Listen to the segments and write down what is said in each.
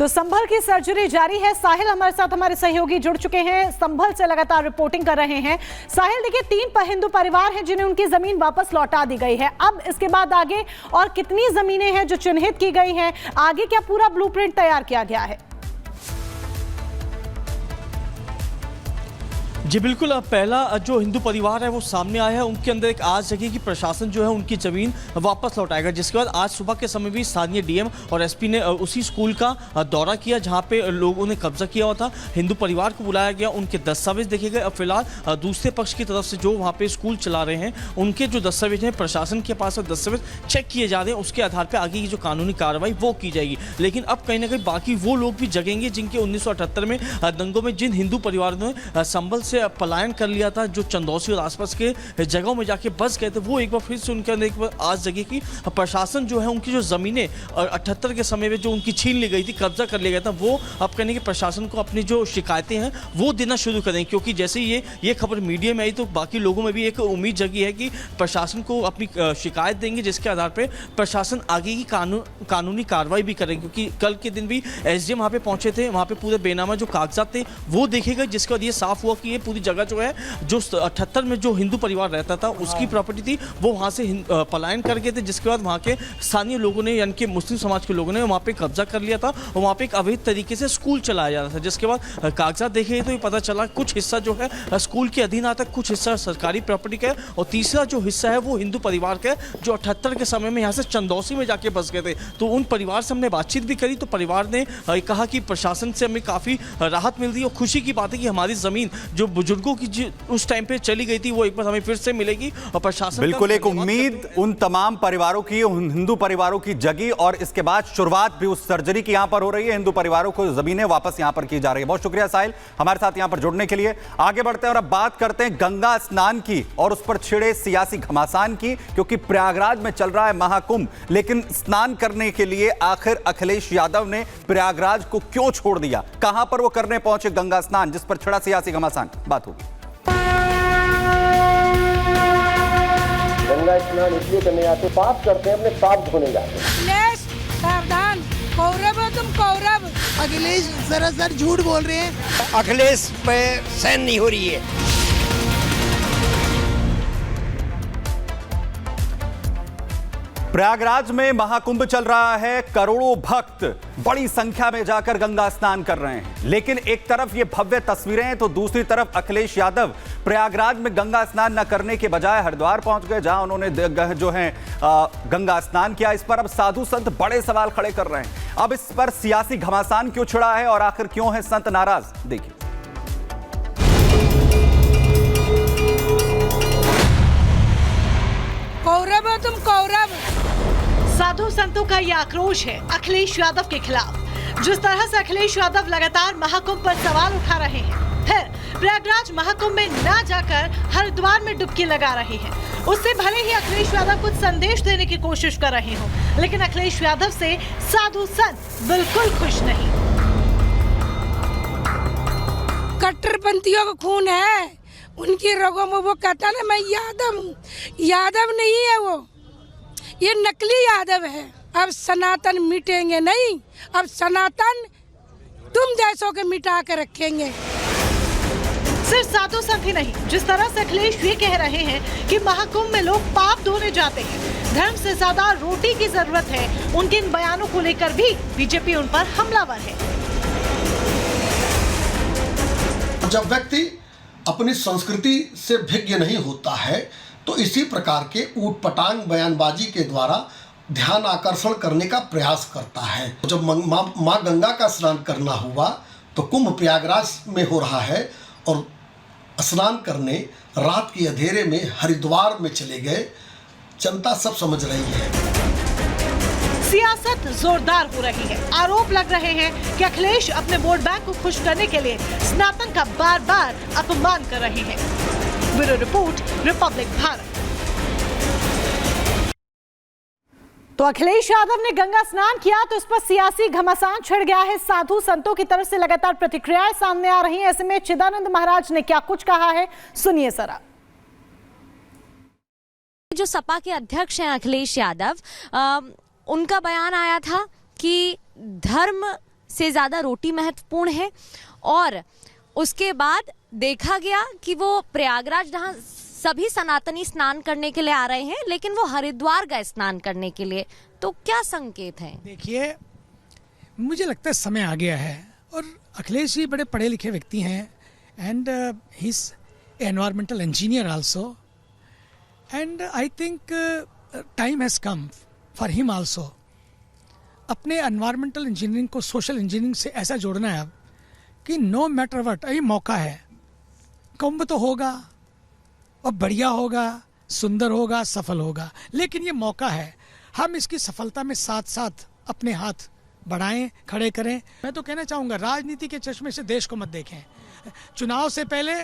तो संभल की सर्जरी जारी है। साहिल हमारे साथ, हमारे सहयोगी जुड़ चुके हैं, संभल से लगातार रिपोर्टिंग कर रहे हैं। साहिल, देखिए 3 हिंदू परिवार हैं जिन्हें उनकी जमीन वापस लौटा दी गई है। अब इसके बाद आगे और कितनी जमीनें हैं जो चिन्हित की गई हैं, आगे क्या पूरा ब्लूप्रिंट तैयार किया गया है? जी बिल्कुल, पहला जो हिंदू परिवार है वो सामने आया है। उनके अंदर एक आस जगी कि प्रशासन जो है उनकी ज़मीन वापस लौटाएगा, जिसके बाद आज सुबह के समय भी स्थानीय डीएम और एसपी ने उसी स्कूल का दौरा किया जहां पे लोगों ने कब्जा किया हुआ था। हिंदू परिवार को बुलाया गया, उनके दस्तावेज देखे गए। अब फिलहाल दूसरे पक्ष की तरफ से जो वहाँ पे स्कूल चला रहे हैं उनके जो दस्तावेज हैं, प्रशासन के पास दस्तावेज चेक किए जा रहे हैं। उसके आधार पर आगे की जो कानूनी कार्रवाई वो की जाएगी। लेकिन अब कहीं ना कहीं बाकी वो लोग भी जगेंगे जिनके 1978 में दंगों में जिन हिंदू परिवारों ने संभल से पलायन कर लिया था, जो चंदौसी और आसपास के जगहों में जाके बस गए थे, वो एक बार फिर से उनके अंदर एक बार आज जगी कि प्रशासन जो है उनकी जो ज़मीनें 78 के समय में जो उनकी छीन ली गई थी, कब्जा कर लिया गया था, वो अब कहने के प्रशासन को अपनी जो शिकायतें हैं वो देना शुरू करें। क्योंकि जैसे ये खबर मीडिया में आई तो बाकी लोगों में भी एक उम्मीद जगी है कि प्रशासन को अपनी शिकायत देंगे, जिसके आधार पर प्रशासन आगे की कानूनी कार्रवाई भी करेंगे। क्योंकि कल के दिन भी एसडीएम वहाँ पे पहुंचे थे, वहाँ पे पूरे बेनामा जो कागजात थे वो देखे गए, जिसके बाद ये साफ हुआ कि ये पूरी जगह जो है जो 78 में जो हिंदू परिवार रहता था उसकी प्रॉपर्टी थी, वो वहां से पलायन कर गए थे। जिसके बाद वहां के स्थानीय लोगों ने, यानी कि मुस्लिम समाज के लोगों ने वहां पे कब्जा कर लिया था और वहां पे एक अवैध तरीके से स्कूल चलाया जा रहा था। जिसके बाद कागजात देखे तो ये पता चला कुछ हिस्सा जो है स्कूल के अधीन आता, कुछ हिस्सा सरकारी प्रॉपर्टी का है और तीसरा जो हिस्सा है वो हिंदू परिवार का है जो 78 के समय में यहाँ से चंदौसी में जाके बस गए थे। तो उन परिवार से हमने बातचीत भी करी तो परिवार ने कहा कि प्रशासन से हमें काफ़ी राहत मिल रही है और खुशी की बात है कि हमारी ज़मीन जो बुजुर्गों की उस टाइम पे चली गई थी वो एक बार हमें फिर से मिलेगी। और प्रशासन बिल्कुल एक उम्मीद उन तमाम परिवारों की, उन हिंदू परिवारों की जगी और इसके बाद शुरुआत भी उस सर्जरी की यहां पर हो रही है। हिंदू परिवारों को जमीनें वापस यहां पर की जा रही है। बहुत शुक्रिया साहिल हमारे साथ यहां पर जुड़ने के लिए। आगे बढ़ते हैं और अब बात करते हैं गंगा स्नान की और उस पर छिड़े सियासी घमासान की, क्योंकि प्रयागराज में चल रहा है महाकुंभ। लेकिन स्नान करने के लिए आखिर अखिलेश यादव ने प्रयागराज को क्यों छोड़ दिया? कहां पर वो करने पहुंचे गंगा स्नान जिस पर छिड़ा सियासी घमासान? बात होगी। गंगा स्नान इसलिए करने जाते, पाप करते हैं, अपने पाप धोने जाते हैं। सावधान, कौरव हो तुम, कौरव। अखिलेश सरासर झूठ बोल रहे हैं। अखिलेश पे सहन नहीं हो रही है। प्रयागराज में महाकुंभ चल रहा है। करोड़ों भक्त बड़ी संख्या में जाकर गंगा स्नान कर रहे हैं। लेकिन एक तरफ ये भव्य तस्वीरें हैं तो दूसरी तरफ अखिलेश यादव प्रयागराज में गंगा स्नान न करने के बजाय हरिद्वार पहुंच गए, जहां उन्होंने जो है गंगा स्नान किया। इस पर अब साधु संत बड़े सवाल खड़े कर रहे हैं। अब इस पर सियासी घमासान क्यों छिड़ा है और आखिर क्यों है संत नाराज? देखिए। कौरव हो तुम, कौरव। साधु संतों का ये आक्रोश है अखिलेश यादव के खिलाफ। जिस तरह से अखिलेश यादव लगातार महाकुंभ पर सवाल उठा रहे हैं, फिर प्रयागराज महाकुंभ में ना जाकर हरिद्वार में डुबकी लगा रहे हैं, उससे भले ही अखिलेश यादव कुछ संदेश देने की कोशिश कर रहे हो, लेकिन अखिलेश यादव से साधु संत बिल्कुल खुश नहीं। कट्टरपंथियों का खून है उनकी रगों में। वो कहता ना मैं यादव हूँ, यादव नहीं है वो, ये नकली यादव है। अब सनातन मिटेंगे नहीं, अब सनातन तुम जैसों के मिटा के रखेंगे। सिर्फ साधु संत ही नहीं, जिस तरह से अखिलेश ये कह रहे हैं कि महाकुंभ में लोग पाप धोने जाते हैं, धर्म से ज्यादा रोटी की जरूरत है, उनके इन बयानों को लेकर भी बीजेपी उन पर हमलावर है। जब व्यक्ति अपनी संस्कृति से भिज्ञ नहीं होता है तो इसी प्रकार के ऊटपटांग बयानबाजी के द्वारा ध्यान आकर्षण करने का प्रयास करता है। जब माँ गंगा का स्नान करना हुआ तो कुंभ प्रयागराज में हो रहा है और स्नान करने रात के अंधेरे में हरिद्वार में चले गए। जनता सब समझ रही है। सियासत जोरदार हो रही है। आरोप लग रहे हैं कि अखिलेश अपने वोट बैंक को खुश करने के लिए सनातन का बार बार अपमान कर रहे हैं। Bureau report, Republic Bharat. तो अखिलेश यादव ने गंगा स्नान किया तो इस पर सियासी घमासान छिड़ गया है। साधु संतों की तरफ से लगातार प्रतिक्रियाएं सामने आ रही हैं। ऐसे में चिदानंद महाराज ने क्या कुछ कहा है, सुनिए जरा। जो सपा के अध्यक्ष हैं अखिलेश यादव, उनका बयान आया था कि धर्म से ज़्यादा रोटी महत्वपूर्ण है। और उसके बाद देखा गया कि वो प्रयागराज जहाँ सभी सनातनी स्नान करने के लिए आ रहे हैं, लेकिन वो हरिद्वार गए स्नान करने के लिए, तो क्या संकेत है? देखिए, मुझे लगता है समय आ गया है और अखिलेश जी बड़े पढ़े लिखे व्यक्ति हैं and he is environmental engineer also and I think time has come for him also. अपने एनवायरमेंटल इंजीनियरिंग को सोशल इंजीनियरिंग से ऐसा जोड़ना है अब कि नो मैटर व्हाट, ये मौका है। कुंभ तो होगा और बढ़िया होगा, सुंदर होगा, सफल होगा, लेकिन ये मौका है, हम इसकी सफलता में साथ साथ अपने हाथ बढ़ाएं, खड़े करें। मैं तो कहना चाहूँगा, राजनीति के चश्मे से देश को मत देखें। चुनाव से पहले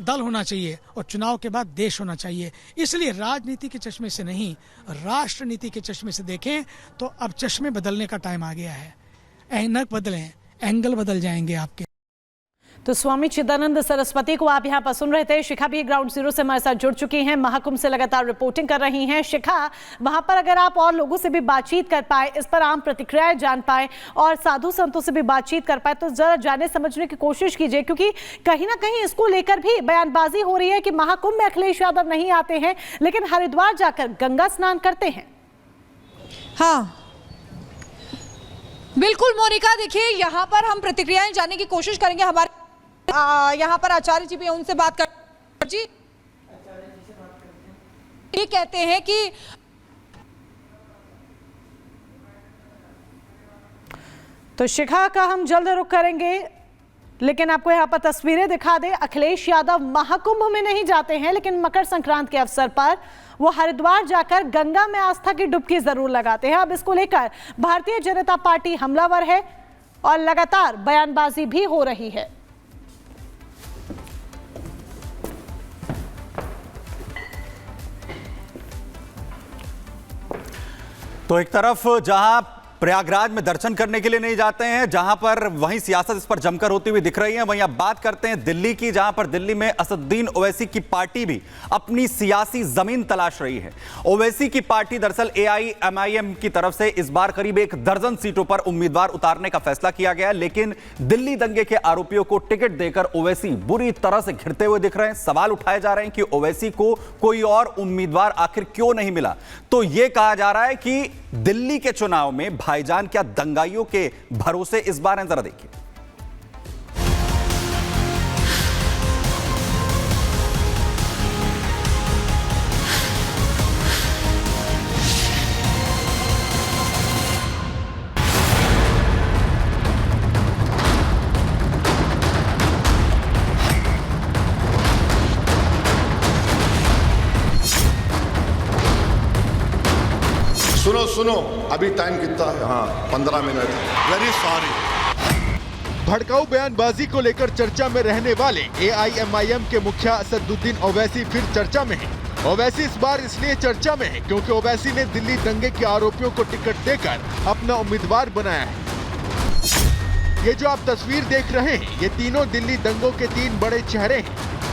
दल होना चाहिए और चुनाव के बाद देश होना चाहिए। इसलिए राजनीति के चश्मे से नहीं, राष्ट्र नीति के चश्मे से देखें। तो अब चश्मे बदलने का टाइम आ गया है। ऐनक बदलें, एंगल बदल जाएंगे आपके। तो स्वामी चिदानंद सरस्वती को आप यहाँ पर सुन रहे थे। शिखा भी ग्राउंड जीरो से हमारे साथ जुड़ चुकी हैं, महाकुंभ से लगातार रिपोर्टिंग कर रही हैं। शिखा, वहां पर अगर आप और लोगों से भी बातचीत कर पाए, इस पर आम प्रतिक्रियाएं जान पाए और साधु संतों से भी बातचीत कर पाए, तो जरा जाने समझने की कोशिश कीजिए, क्योंकि कहीं ना कहीं इसको लेकर भी बयानबाजी हो रही है कि महाकुंभ में अखिलेश यादव नहीं आते हैं, लेकिन हरिद्वार जाकर गंगा स्नान करते हैं। हाँ बिल्कुल मोनिका, देखिए यहाँ पर हम प्रतिक्रियाएं जानने की कोशिश करेंगे। हमारे यहाँ पर आचार्य जी भी हैं, उनसे बात कर जी। ये कहते हैं कि तो शिखा का हम जल्द रुख करेंगे, लेकिन आपको यहाँ पर तस्वीरें दिखा दें। अखिलेश यादव महाकुंभ में नहीं जाते हैं, लेकिन मकर संक्रांति के अवसर पर वो हरिद्वार जाकर गंगा में आस्था की डुबकी जरूर लगाते हैं। अब इसको लेकर भारतीय जनता पार्टी हमलावर है और लगातार बयानबाजी भी हो रही है। तो एक तरफ जहां प्रयागराज में दर्शन करने के लिए नहीं जाते हैं, जहां पर वहीं सियासत इस पर जमकर होती हुई दिख रही है, वहीं अब बात करते हैं दिल्ली की, जहां पर दिल्ली में असदुद्दीन ओवैसी की पार्टी भी अपनी सियासी जमीन तलाश रही है। ओवैसी की पार्टी दरअसल AIMIM की तरफ से इस बार करीब 1 दर्जन सीटों पर उम्मीदवार उतारने का फैसला किया गया, लेकिन दिल्ली दंगे के आरोपियों को टिकट देकर ओवैसी बुरी तरह से घिरते हुए दिख रहे हैं। सवाल उठाए जा रहे हैं कि ओवैसी को कोई और उम्मीदवार आखिर क्यों नहीं मिला। तो यह कहा जा रहा है कि दिल्ली के चुनाव में भाईजान क्या दंगाइयों के भरोसे इस बार हैं? जरा देखिए। सुनो अभी टाइम कितना है? हाँ 15 मिनट। Very sorry. भड़काऊ बयानबाजी को लेकर चर्चा में रहने वाले AIMIM के मुखिया असदुद्दीन ओवैसी फिर चर्चा में है। ओवैसी इस बार इसलिए चर्चा में है क्योंकि ओवैसी ने दिल्ली दंगे के आरोपियों को टिकट देकर अपना उम्मीदवार बनाया है। ये जो आप तस्वीर देख रहे हैं, ये तीनों दिल्ली दंगों के 3 बड़े चेहरे हैं।